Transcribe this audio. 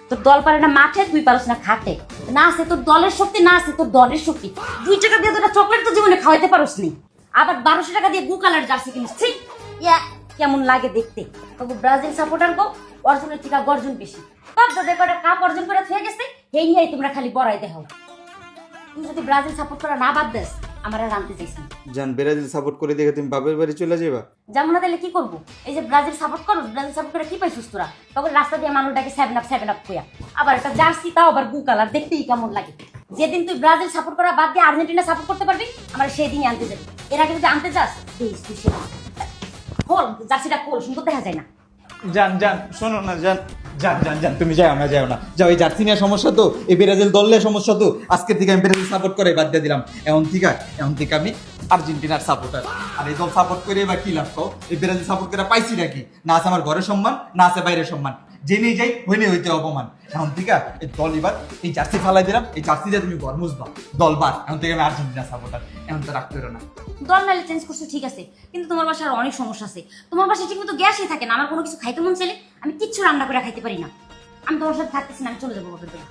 তোর দল পারে না মাঠে, তুই পারস না খাটে। না আছে তোর দলের শক্তি, না আছে তোর দলের শক্তি। 2 টাকা দিয়ে তোরা চকলেট তো জীবনে খাওয়াইতে পারস নি, আবার 1200 টাকা দিয়ে গু কালার জার্সি কিনিস। ঠিক ইয়া, কেমন লাগে দেখতে। তবু ব্রাজিল সাপোর্টার গো অর্জনের থেকে গর্জন বেশি। বাপ দাদা কটা কাপ অর্জন করে থেকে গেছে, এই নিয়েই তোমরা খালি বড়াইতে হও। তুই যদি ব্রাজিল সাপোর্ট করা না বাদ দেস, আমার আর আনতে চাইছি না। জান ব্রাজিল সাপোর্ট করে দেখে তুমি বাপের বাড়ি চলে যাবা? যেমন না তাহলে কি করবো? এই যে ব্রাজিল সাপোর্ট করো, ব্রাজিল সাপোর্ট করে কি পাইছিস তোরা? তখন রাস্তা দিয়ে মানুষটাকে 7 আপ কইয়া, আবার একটা জার্সি, তাও আবার গু কালার, দেখতেই কেমন লাগে। যেদিন তুই ব্রাজিল সাপোর্ট করা বাদ দিয়ে আর্জেন্টিনা সাপোর্ট করতে পারবি, আমার সেদিনই আনতে যাবি। এর আগে যদি আনতে চাস দিস তুই সে খোল, জার্সিটা খোল, সুন্দর দেখা যায় না। জান জান শোনো না জান, জান জান জান তুমি যাও না, যাও না, যাও। এই জার্সি নিয়ে সমস্যা তো, এই ব্রাজিল দলের সমস্যা তো। আজকে থেকে আমি ব্রাজিল সাপোর্ট করে বাদ দিয়ে দিলাম। এখন থেকে আমি আর্জেন্টিনার সাপোর্টার। আর এই দল সাপোর্ট করে বা কি লাভ কও? এই ব্রাজিল সাপোর্ট করে পাইছি নাকি? না আছে আমার ঘরের সম্মান, না আছে বাইরের সম্মান। জেনে যাই হইনে হইতে অপমান। এখন থেকে এই দল এবার এই জার্সি ফালাই দিলাম, এই জার্সি দিয়ে তুমি ঘর মুছবা। দল বার, এখন থেকে আমি আর্জেন্টিনা সাপোর্টার। এখন তো রাখতে না। দল নাইলে চেঞ্জ করছো ঠিক আছে, কিন্তু তোমার বাসায় আরো অনেক সমস্যা আছে। তোমার বাসায় ঠিক মতো গ্যাসই থাকে না। আমার কোনো কিছু খাইতে মন চাইলে আমি কিচ্ছু রান্না করে খাইতে পারি না। আমি তোমার সাথে থাকতেছি না, আমি চলে যাবো বাপের বাড়ি।